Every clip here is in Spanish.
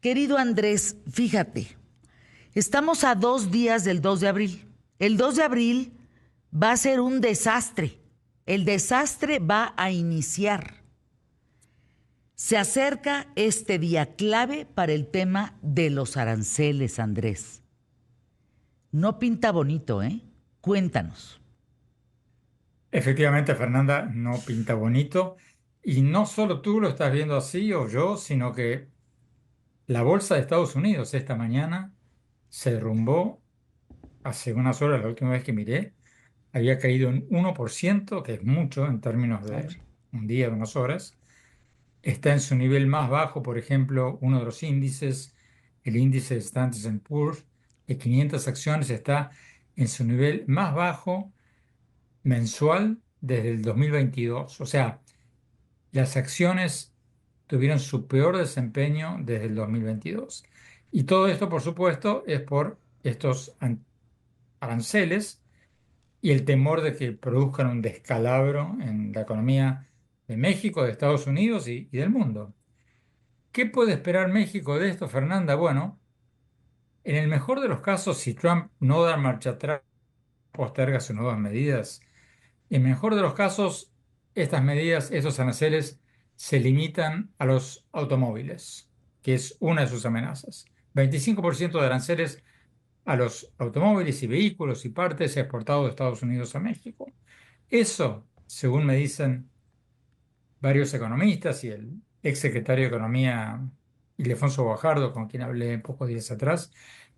Querido Andrés, fíjate, estamos a 2 días del 2 de abril. El 2 de abril va a ser un desastre. El desastre va a iniciar. Se acerca este día clave para el tema de los aranceles, Andrés. No pinta bonito, ¿eh? Cuéntanos. Efectivamente, Fernanda, no pinta bonito. Y no solo tú lo estás viendo así o yo, sino que la bolsa de Estados Unidos esta mañana se derrumbó hace unas horas, la última vez que miré, había caído un 1%, que es mucho en términos de Hombre. un día, de unas horas. Está en su nivel más bajo, por ejemplo, uno de los índices, el índice de Standard Poor's, de 500 acciones, está en su nivel más bajo mensual desde el 2022. O sea, las acciones tuvieron su peor desempeño desde el 2022. Y todo esto, por supuesto, es por estos aranceles y el temor de que produzcan un descalabro en la economía de México, de Estados Unidos y del mundo. ¿Qué puede esperar México de esto, Fernanda? Bueno, en el mejor de los casos, si Trump no da marcha atrás, posterga sus nuevas medidas. En el mejor de los casos, estas medidas, estos aranceles, se limitan a los automóviles, que es una de sus amenazas. 25% de aranceles a los automóviles y vehículos y partes exportados de Estados Unidos a México. Eso, según me dicen varios economistas y el ex secretario de Economía, Ildefonso Guajardo, con quien hablé pocos días atrás,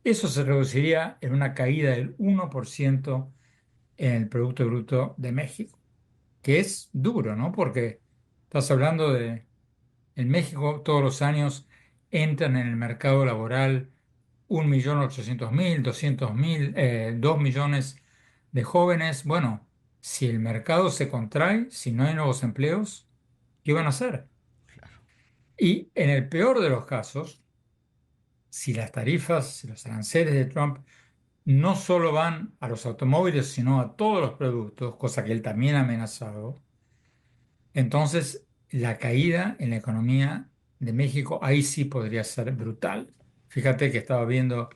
eso se reduciría en una caída del 1% en el Producto Bruto de México, que es duro, ¿no? Porque estás hablando de, en México todos los años entran en el mercado laboral 1.800.000, 200.000, 2 millones de jóvenes. Bueno, si el mercado se contrae, si no hay nuevos empleos, ¿qué van a hacer? Y en el peor de los casos, si las tarifas, si los aranceles de Trump no solo van a los automóviles, sino a todos los productos, cosa que él también ha amenazado, entonces la caída en la economía de México ahí sí podría ser brutal. Fíjate que estaba viendo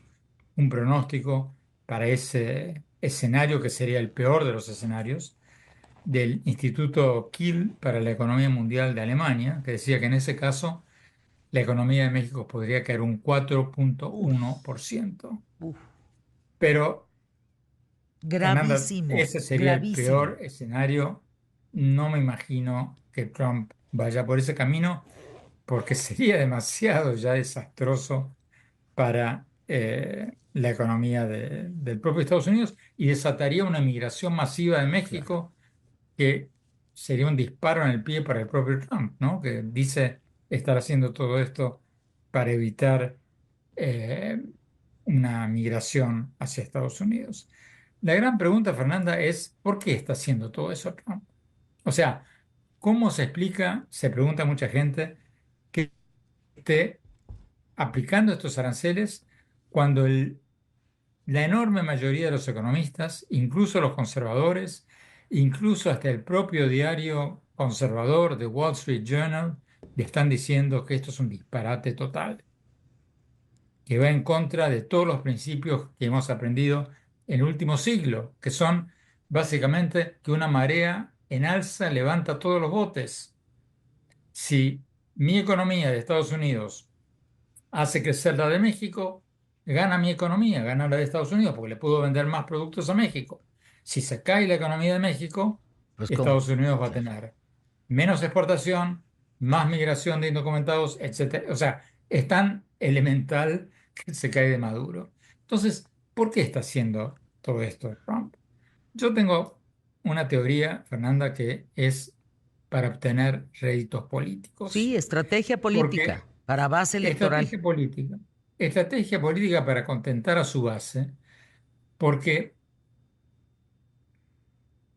un pronóstico para ese escenario que sería el peor de los escenarios del Instituto Kiel para la Economía Mundial de Alemania, que decía que en ese caso la economía de México podría caer un cuatro punto uno Uf, por ciento. uf. Pero, Fernanda, Gravísimo, ese sería el gravísimo. peor escenario. No me imagino que Trump vaya por ese camino porque sería demasiado ya desastroso para la economía del propio Estados Unidos y desataría una migración masiva de Claro. México que sería un disparo en el pie para el propio Trump, ¿no? Que dice estar haciendo todo esto para evitar eh, una migración hacia Estados Unidos. La gran pregunta, Fernanda, es ¿por qué está haciendo todo eso Trump? O sea, ¿cómo se explica, se pregunta mucha gente, que esté aplicando estos aranceles cuando la enorme mayoría de los economistas, incluso los conservadores, incluso hasta el propio diario conservador The Wall Street Journal, le están diciendo que esto es un disparate total, que va en contra de todos los principios que hemos aprendido en el último siglo, que son básicamente que una marea en alza levanta todos los botes? Si mi economía de Estados Unidos hace crecer la de México, gana mi economía, gana la de Estados Unidos, porque le puedo vender más productos a México. Si se cae la economía de México, Pues cómo. Estados Unidos va a Claro. tener menos exportación, más migración de indocumentados, etcétera. O sea, es tan elemental que se cae de Maduro. Entonces, ¿por qué está haciendo todo esto Trump? Yo tengo una teoría, Fernanda, que es para obtener réditos Sí, políticos. estrategia política Porque para base electoral. estrategia política. Estrategia política para contentar a su base, porque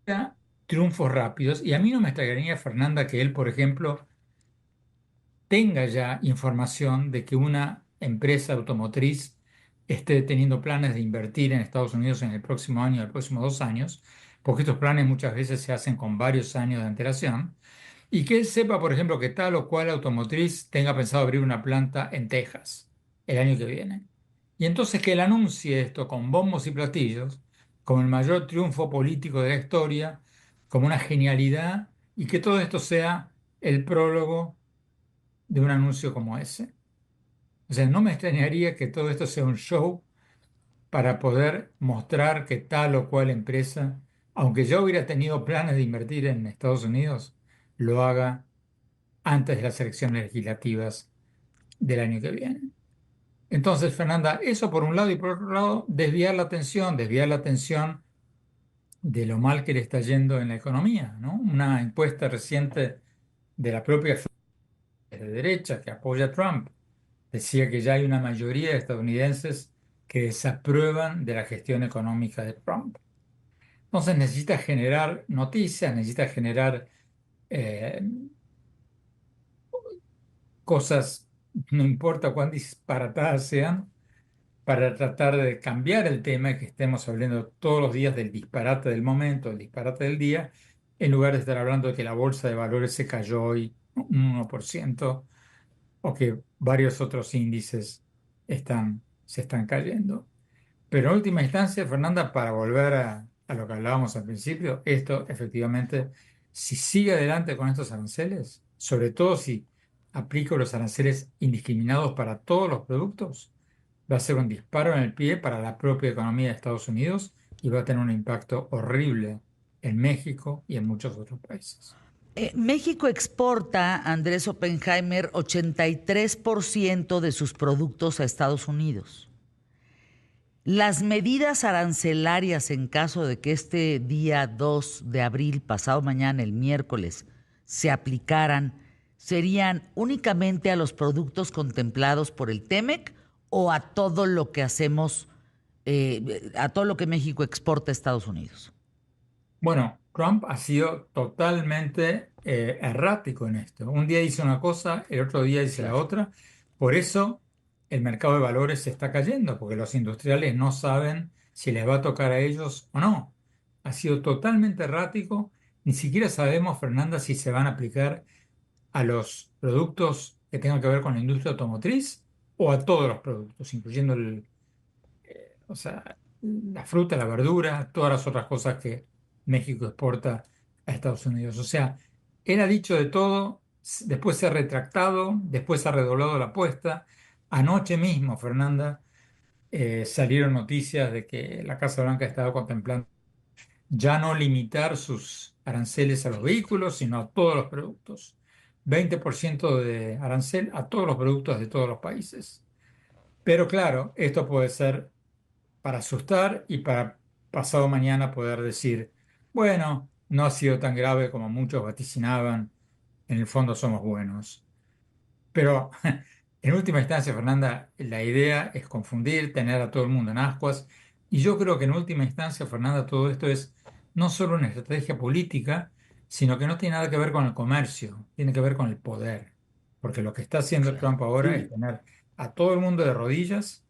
da triunfos rápidos. Y a mí no me extrañaría, Fernanda, que él, por ejemplo, tenga ya información de que una empresa automotriz esté teniendo planes de invertir en Estados Unidos en el próximo año, el próximo 2 años, porque estos planes muchas veces se hacen con varios años de antelación, y que él sepa, por ejemplo, que tal o cual automotriz tenga pensado abrir una planta en Texas. el año que viene. Y entonces que él anuncie esto con bombos y platillos, como el mayor triunfo político de la historia, como una genialidad, y que todo esto sea el prólogo de un anuncio como ese. O sea, no me extrañaría que todo esto sea un show para poder mostrar que tal o cual empresa, aunque yo hubiera tenido planes de invertir en Estados Unidos, lo haga antes de las elecciones legislativas del año que viene. Entonces, Fernanda, eso por un lado y por otro lado, desviar la atención de lo mal que le está yendo en la economía, ¿no? Una encuesta reciente de la propia de derecha que apoya a Trump decía que ya hay una mayoría de estadounidenses que desaprueban de la gestión económica de Trump. Entonces necesita generar noticias, necesita generar eh, cosas, no importa cuán disparatadas sean, para tratar de cambiar el tema y que estemos hablando todos los días del disparate del momento, el disparate del día, en lugar de estar hablando de que la bolsa de valores se cayó hoy un 1% o que varios otros índices se están cayendo. Pero en última instancia, Fernanda, para volver a lo que hablábamos al principio, esto efectivamente, si sigue adelante con estos aranceles, sobre todo si aplico los aranceles indiscriminados para todos los productos, va a ser un disparo en el pie para la propia economía de Estados Unidos y va a tener un impacto horrible en México y en muchos otros países. México exporta, Andrés Oppenheimer, 83% de sus productos a Estados Unidos. Las medidas arancelarias en caso de que este día 2 de abril, pasado mañana, el miércoles, se aplicaran, ¿serían únicamente a los productos contemplados por el TEMEC o a todo lo que hacemos, a todo lo que México exporta a Estados Unidos? Bueno, Trump ha sido totalmente errático en esto. Un día dice una cosa, el otro día dice la Claro. otra. Por eso el mercado de valores se está cayendo, porque los industriales no saben si les va a tocar a ellos o no. Ha sido totalmente errático. Ni siquiera sabemos, Fernanda, si se van a aplicar a los productos que tengan que ver con la industria automotriz o a todos los productos, incluyendo o sea, la fruta, la verdura, todas las otras cosas que México exporta a Estados Unidos. O sea, él ha dicho de todo, después se ha retractado, después ha redoblado la apuesta. Anoche mismo, Fernanda, salieron noticias de que la Casa Blanca estaba contemplando ya no limitar sus aranceles a los vehículos, sino a todos los productos. 20% de arancel a todos los productos de todos los países. Pero claro, esto puede ser para asustar y para pasado mañana poder decir, bueno, no ha sido tan grave como muchos vaticinaban, en el fondo somos buenos. Pero en última instancia, Fernanda, la idea es confundir, tener a todo el mundo en ascuas, y yo creo que en última instancia, Fernanda, todo esto es no solo una estrategia política, sino que no tiene nada que ver con el comercio, tiene que ver con el poder, porque lo que está haciendo Claro. Trump ahora es tener a todo el mundo de rodillas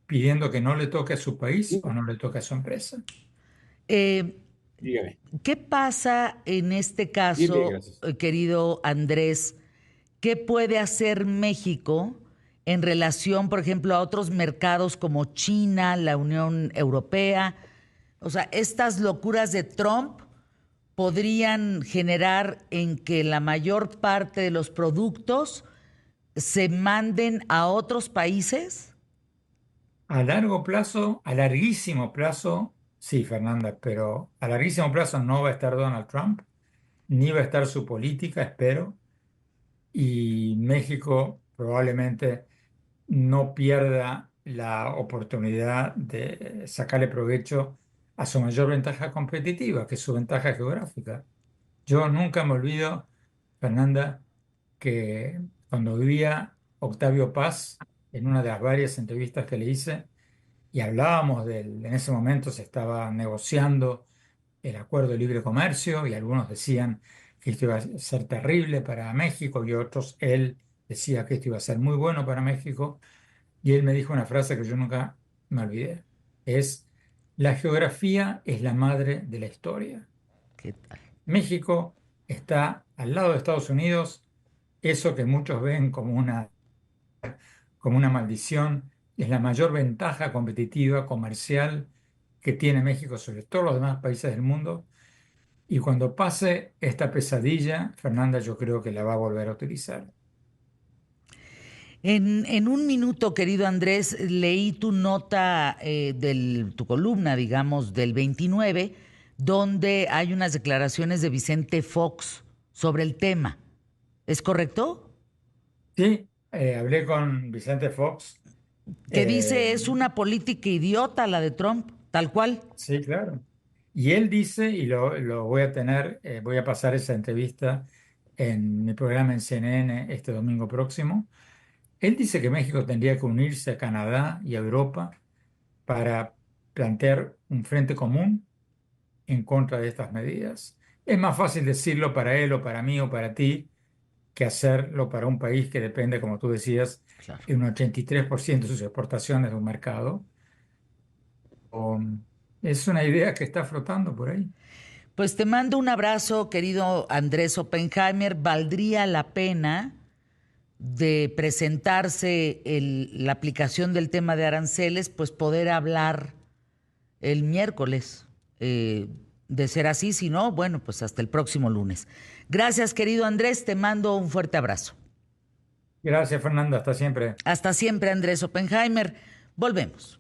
pidiendo que no le toque a su país o no le toque a su empresa. Eh, Dígame. ¿Qué pasa en este Bien, bien, caso, gracias. querido Andrés? ¿Qué puede hacer México en relación, por ejemplo, a otros mercados como China, la Unión Europea? O sea, estas locuras de Trump podrían generar en que la mayor parte de los productos se manden a otros países. A largo plazo, a larguísimo plazo, sí, Fernanda, pero a larguísimo plazo no va a estar Donald Trump, ni va a estar su política, espero, y México probablemente no pierda la oportunidad de sacarle provecho a su mayor ventaja competitiva, que es su ventaja geográfica. Yo nunca me olvido, Fernanda, que cuando vivía Octavio Paz, en una de las varias entrevistas que le hice, y hablábamos en ese momento se estaba negociando el acuerdo de libre comercio y algunos decían que esto iba a ser terrible para México y otros, él decía que esto iba a ser muy bueno para México y él me dijo una frase que yo nunca me olvidé, es: la geografía es la madre de la historia. ¿Qué tal? México está al lado de Estados Unidos, eso que muchos ven como una maldición. Es la mayor ventaja competitiva, comercial que tiene México sobre todos los demás países del mundo. Y cuando pase esta pesadilla, Fernanda, yo creo que la va a volver a utilizar. En un minuto, querido Andrés, leí tu nota, tu columna, digamos, del 29, donde hay unas declaraciones de Vicente Fox sobre el tema. ¿Es correcto? Sí, hablé con Vicente Fox. Que eh, dice es una política idiota la de Trump, tal cual. sí, claro. Y él dice, y lo voy a tener, voy a pasar esa entrevista en mi programa en CNN este domingo próximo. Él dice que México tendría que unirse a Canadá y a Europa para plantear un frente común en contra de estas medidas. Es más fácil decirlo para él o para mí o para ti que hacerlo para un país que depende, como tú decías, Claro. en un 83% de sus exportaciones de un mercado. O, es una idea que está flotando por ahí. Pues te mando un abrazo, querido Andrés Oppenheimer. Valdría la pena de presentarse la aplicación del tema de aranceles, pues poder hablar el miércoles. De ser así, si no, bueno, pues hasta el próximo lunes. Gracias, querido Andrés, te mando un fuerte abrazo. Gracias, Fernanda. Hasta siempre. Hasta siempre, Andrés Oppenheimer. Volvemos.